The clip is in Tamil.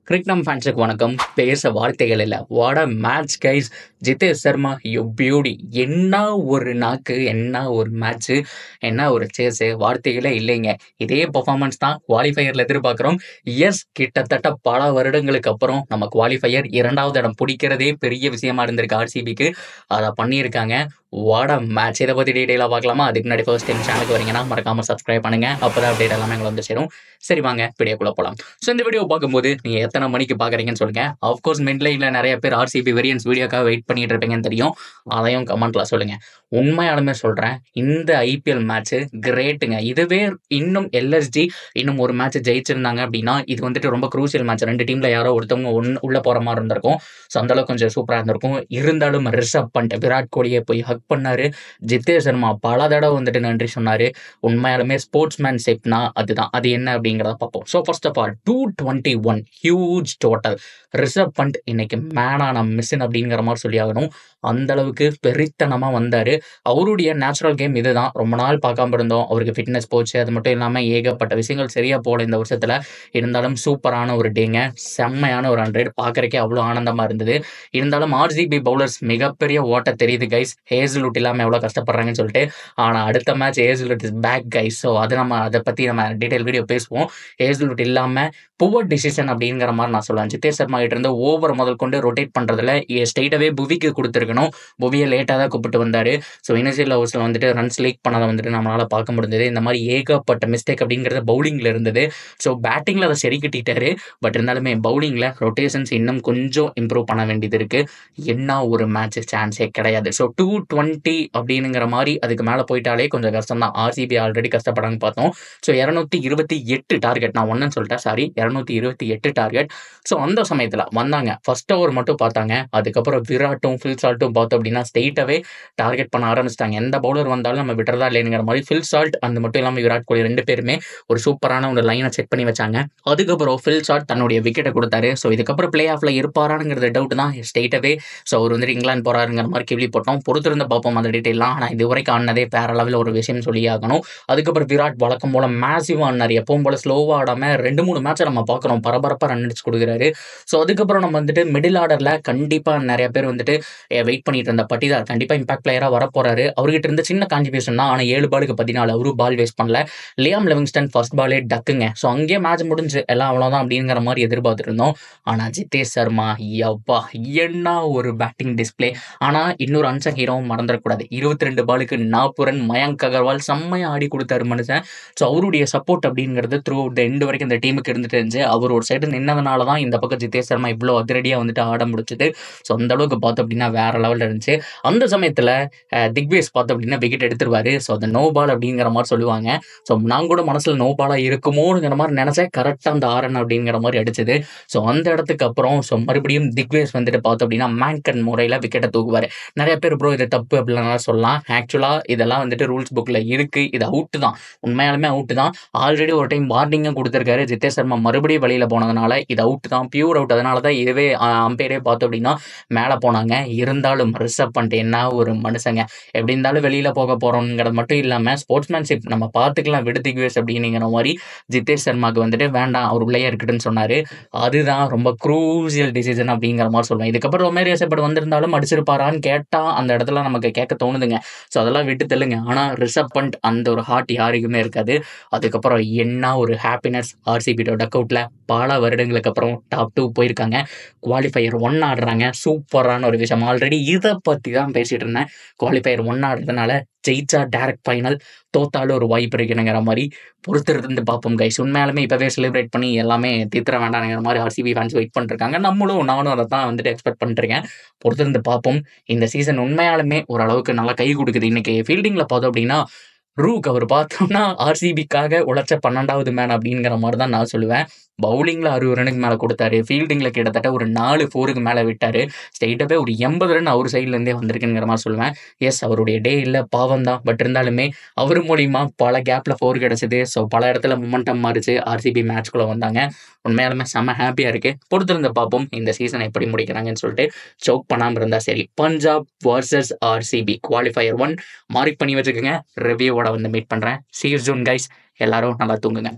கிரிக்னம் ஃபேன்ஸுக்கு வணக்கம். பேச வார்த்தைகள் இல்லை. What a match guys. Jitesh Sharma yo beauty. என்ன ஒரு நாக்கு, என்ன ஒரு மேட்ச்சு, என்ன ஒரு சேஸு, வார்த்தைகளே இல்லைங்க. இதே பர்ஃபார்மன்ஸ் தான் குவாலிஃபையரில் எதிர்பார்க்குறோம். எஸ், கிட்டத்தட்ட பல வருடங்களுக்கு அப்புறம் நம்ம குவாலிஃபையர் 2வது இடம் பிடிக்கிறதே பெரிய விஷயமா இருந்திருக்கு ஆர்சிபிக்கு. அதை பண்ணியிருக்காங்க. What a match. இதை பற்றி டீட்டெயிலாக பார்க்கலாமா? அதுக்கு முன்னாடி ஃபர்ஸ்ட் டைம் சேனலுக்கு வரீங்கன்னா மறக்காமல் சப்ஸ்கிரைப் பண்ணுங்க. அப்போ தான் அப்டேட் எல்லாமே எங்களை வந்து சேரும். சரி, வாங்க வீடியோக்குள்ளே போகலாம். ஸோ இந்த வீடியோ பார்க்கும்போது நீங்கள் எத்தனை மணிக்கு பார்க்குறீங்கன்னு சொல்லுங்க. ஆஃப்கோர்ஸ் மிட்லைனில் நிறைய பேர் ஆர்சிபி வேரியன்ஸ் வீடியோக்காக வெயிட் பண்ணிட்டு இருப்பீங்கன்னு தெரியும். அதையும் கமெண்ட்ல சொல்லுங்க. உண்மையாலுமே சொல்கிறேன், இந்த ஐபிஎல் மேட்ச்சு கிரேட்டுங்க. இதுவே இன்னும் எல்எஸ்டி இன்னும் ஒரு மேட்ச் ஜெயிச்சிருந்தாங்க அப்படின்னா இது வந்துட்டு ரொம்ப குரூசியல் மேட்ச். 2 டீமில் யாரோ ஒருத்தவங்க உள்ள போகிற மாதிரி இருந்திருக்கும். ஸோ அந்தளவுக்கு கொஞ்சம் சூப்பராக இருந்திருக்கும். இருந்தாலும் ரிஷப் பண்ட் விராட் கோலியை போய் ஹக் பண்ணாரு. ஜிதேஷ் சர்மா பல தடவை வந்துட்டு நன்றி சொன்னார். உண்மையாலுமே ஸ்போர்ட்ஸ்மேன்ஷிப்னா அதுதான். அது என்ன அப்படிங்கிறத பார்ப்போம். So first of all 221 huge total. Rishabh Pant இன்னைக்கு மேனான மிஷின் அப்படிங்கிற மாதிரி சொல்லி ஆகணும். அந்த அளவுக்கு பெரித்தனமாக வந்தார். அவருடைய நேச்சுரல் கேம் இதுதான். ரொம்ப நாள் பார்க்காம இருந்தோம். அவருக்கு ஃபிட்னஸ் போச்சு. அது மட்டும் இல்லாமல் ஏகப்பட்ட விஷயங்கள் சரியாக போகல இந்த வருஷத்தில். இருந்தாலும் சூப்பரான ஒரு டேங்க. செம்மையான ஒரு 100 பார்க்குறக்கே அவ்வளோ ஆனந்தமாக இருந்தது. இருந்தாலும் ஆர்சிபி பவுலர்ஸ் மிகப்பெரிய ஓட்ட தெரியுது கைஸ். ஹேசல்வுட் இல்லாமல் எவ்வளோ கஷ்டப்படுறாங்கன்னு சொல்லிட்டு. ஆனால் அடுத்த match Hazlewood is back guys. So அதை பற்றி நம்ம டீட்டெயில் வீடியோ பேசுவோம். ஹேசல்வுட் இல்லாமல் புவர் டிசிஷன் அப்படிங்கிற மாதிரி நான் சொல்லுவேன். ஜிதேஷ் சர்மா கிட்ட இருந்து ஓவர் முதல் கொண்டு ரொட்டேட் பண்ணுறதுல ஸ்ட்ரெயிட்டாகவே புவிக்கு கொடுத்துருக்கணும். புவியை லேட்டாக தான் கூப்பிட்டு வந்தார். ஸோ இனிஷியல் ஓவர்ஸில் வந்துட்டு ரன்ஸ் லீக் பண்ணதை வந்துட்டு நம்மளால் பார்க்க முடிஞ்சது. இந்த மாதிரி ஏகப்பட்ட மிஸ்டேக் அப்படிங்கிறது பவுலிங்கில் இருந்தது. ஸோ பேட்டிங்கில் அதை சரி கட்டிட்டாரு. பட் இருந்தாலுமே பவுலிங்கில் ரொட்டேஷன்ஸ் இன்னும் கொஞ்சம் இம்ப்ரூவ் பண்ண வேண்டியது இருக்குது. என்ன ஒரு மேட்ச், சான்ஸே கிடையாது. ஸோ 220 அப்படிங்கிற மாதிரி அதுக்கு மேலே போயிட்டாலே கொஞ்சம் கஷ்டம் தான். ஆர்சிபி ஆல்ரெடி கஷ்டப்படாங்க பார்த்தோம். ஸோ 228 டார்கெட், நான் ஒன்றுன்னு சொல்லிட்டேன், சாரி, 228 டார்கெட். ஸோ அந்த சமயத்தில் வந்தாங்க. ஃபர்ஸ்ட் ஓவர் மட்டும் பார்த்தாங்க. அதுக்கப்புறம் விராட்டும் ஃபில் சால்ட்டும் பார்த்தோம் அப்படின்னா ஸ்ட்ரெயிட்டாகவே டார்கெட் பண்ண ஆரம்பிச்சிட்டாங்க. எந்த பவுலர் வந்தாலும் நம்ம விட்டுறதா இல்லைங்கிற மாதிரி ஃபில் சால்ட் அந்த மட்டும் இல்லாமல் விராட் கோலி 2 பேருமே ஒரு சூப்பரான ஒரு லைனை செட் பண்ணி வச்சாங்க. அதுக்கப்புறம் ஃபில் சால்ட் தன்னுடைய விக்கெட்டை கொடுத்தாரு. ஸோ இதுக்கப்புறம் பிளே ஆஃப்ல இருப்பாரானுங்கிறது டவுட் தான். ஸ்ட்ரெயிட்டாகவே ஸோ அவர் வந்துட்டு இங்கிலாந்து போறாருங்கிற மாதிரி கேள்வி போட்டோம். பொறுத்திருந்து பார்ப்போம் அந்த டீட்டெயிலாம். ஆனால் இது வரைக்கும் ஆனதே வேற லெவலில் ஒரு விஷயம் சொல்லி ஆகணும். அதுக்கப்புறம் விராட் வழக்கம் போல மேசிவா ஆனார். எப்பவும் போல ஸ்லோவாக ஆடாமல் 2-3 மேட்சை நம்ம பார்க்குறோம். பரபரப்பாக ரன் அடிச்சு கொடுக்குறாரு. ஸோ அதுக்கப்புறம் நம்ம வந்துட்டு மிடில் ஆர்டரில் கண்டிப்பாக நிறைய பேர் வந்துட்டு வெயிட் பண்ணிட்டு இருந்த பட்டிதார் கண்டிப்பாக இம்பாக்ட் பிளேயராக வரப்போறாரு. அவர்கிட்ட இருந்த சின்ன கான்ட்ரிபியூஷன் தான். ஆனால் 7 பாலுக்கு 14 அவரும் பால் வேஸ்ட் பண்ணல. லியாம் லிவிங்ஸ்டன் ஃபர்ஸ்ட் பாலே டக்குங்க. ஸோ அங்கேயே மேட்ச் முடிஞ்சு எல்லாம் அவ்வளோதான் அப்படிங்கிற மாதிரி எதிர்பார்த்துட்டு இருந்தோம். ஆனால் ஜிதேஷ் சர்மா யப்பா என்ன ஒரு பேட்டிங் டிஸ்பிளே. ஆனால் இன்னொரு அன்சங் ஹீரோவும் மறந்துடக்கூடாது. 22 பாலுக்கு 40 ரன். மயங்க் அகர்வால் செம்மையாக ஆடி கொடுத்தாரு மனுஷன். ஸோ அவருடைய சப்போர்ட் அப்படிங்கிறது த்ரூ அவுட் த எண்டு வரைக்கும் இந்த டீமுக்கு இருந்துட்டு இருந்துச்சு. அவர் ஒரு சைடு நின்னதுனால தான் இந்த பக்கம் ஜிதேஷ் சர்மா இவ்வளோ அதிரடியாக வந்துட்டு ஆட முடிச்சது. ஸோ அந்த அளவுக்கு பார்த்தோம் அப்படின்னா வேற லெவலில் இருந்துச்சு. அந்த சமயத்தில் திக்வேஸ் பார்த்தோம் அப்படின்னா விக்கெட் எடுத்துருவாரு. ஸோ அந்த நோ பால் அப்படிங்கிற மாதிரி சொல்லுவாங்க. ஸோ நான் கூட மனசில் நோ பாலாக இருக்குமோங்கிற மாதிரி நினச்சேன். கரெக்டாக அந்த 6 ரன் அப்படிங்கிற மாதிரி அடிச்சது. ஸோ அந்த இடத்துக்கு அப்புறம் ஸோ மறுபடியும் திக்வேஸ் வந்துட்டு பார்த்தோம் அப்படின்னா மேன்கன் முறையில் விக்கெட்டை தூக்குவார். நிறைய பேர் ப்ரோ இது தப்பு அப்படிலாம் சொல்லலாம். ஆக்சுவலாக இதெல்லாம் வந்துட்டு ரூல்ஸ் புக்கில் இருக்குது. இது அவுட்டு தான், உண்மையாலுமே அவுட்டு தான். ஆல்ரெடி ஒரு டைம் வார்னிங்கும் கொடுத்துருக்காரு. ஜிதேஷ் சர்மா மறுபடியும் வெளியில் போனதுனால இது அவுட் தான், பியூர் அவுட். அதனால தான் இதுவே அம்பையரே பார்த்தோம் அப்படின்னா மேலே போனாங்க. இருந்தாலும் ரிஷப் பண்ட் என்ன ஒரு மனுஷங்க. எப்படி இருந்தாலும் வெளியில் போக போகிறோங்கிறது மட்டும் இல்லாமல் ஸ்போர்ட்ஸ்மேன்ஷிப் நம்ம பார்த்துக்கலாம் விடு திக்வேஸ் அப்படிங்கிற மாதிரி ஜிதேஷ் சர்மாவுக்கு வந்துட்டு வேண்டாம் அவர் உள்ளே இருக்கட்டுன்னு சொன்னார். அதுதான் ரொம்ப க்ரூசியல் டிசிஷன் அப்படிங்கிற மாதிரி சொல்லுவேன். இதுக்கப்புறம் ரொமேரியோ செப்பர்ட் வந்திருந்தாலும் அடிச்சிருப்பாரான்னு கேட்டால் அந்த இடத்துல நமக்கு கேட்க தோணுதுங்க. ஸோ அதெல்லாம் விட்டு தெல்லுங்க. ஆனால் ரிஷப் பண்ட் அந்த ஒரு ஹார்ட் யாருக்குமே இருக்காது. அதுக்கப்புறம் என்ன ஒரு ஹாப்பினஸ். ஆர்சிபியோட டக் அவுட்டில் பல வருடங்களுக்கு அப்புறம் டாப் 2 போயிருக்காங்க. குவாலிஃபையர் 1 ஆடுறாங்க. சூப்பரான ஒரு விஷயம். ஆல்ரெடி இதை பற்றி தான் பேசிகிட்டு இருந்தேன். குவாலிஃபையர் 1 ஆடுறதுனால ஜெயிச்சா டேரக்ட் ஃபைனல், தோத்தாலும் ஒரு வாய்ப்பு இருக்குங்கிற மாதிரி பொறுத்திருந்து பார்ப்போம் கைஸ். உண்மையாலுமே இப்போவே செலிப்ரேட் பண்ணி எல்லாமே தீர்த்திர வேண்டாங்கிற மாதிரி ஆர்சிபி ஃபேன்ஸ் வெயிட் பண்ணிருக்காங்க. நானும் அதை தான் வந்துட்டு எக்ஸ்பெக்ட் பண்ணிருக்கேன். பொறுத்திருந்து பார்ப்போம். இந்த சீசன் உண்மையாலுமே ஓரளவுக்கு நல்லா கை கொடுக்குது. இன்னைக்கு ஃபீல்டிங்கில் பார்த்தோம் அப்படின்னா ரூக் அவர் பார்த்தோம்னா ஆர்சிபிக்காக உழைச்ச 12வது மேன் அப்படிங்கிற மாதிரி தான் நான் சொல்லுவேன். பவுலிங்கில் 60 ரனுக்கு மேலே கொடுத்தாரு. ஃபீல்டிங்கில் கிட்டத்தட்ட ஒரு 4 4க்கு மேலே விட்டார். ஸ்ட்ரெயிட்டாகவே ஒரு 80 ரன் அவர் சைட்லேருந்தே வந்திருக்குங்கிற மாதிரி சொல்லுவேன். எஸ், அவருடைய டே இல்லை, பாவம் தான். பட் இருந்தாலுமே அவர் மூலிமா பல கேப்பில் 4 கிடச்சிது. ஸோ பல இடத்துல மொமெண்டம் மாறிச்சு. ஆர்சிபி மேட்ச்குள்ளே வந்தாங்க. உண்மையாலுமே செம்ம ஹாப்பியாக இருக்குது. பொறுத்திருந்து பார்ப்போம் இந்த சீசனை எப்படி முடிக்கிறாங்கன்னு சொல்லிட்டு. சோக் பண்ணாமல் இருந்தால் சரி. Punjab vs RCB qualifier 1 mark பண்ணி வச்சுக்கோங்க. ரிவ்யூவோட வந்து மீட் பண்ணுறேன். See you soon guys. எல்லாரும் நல்லா தூங்குங்க.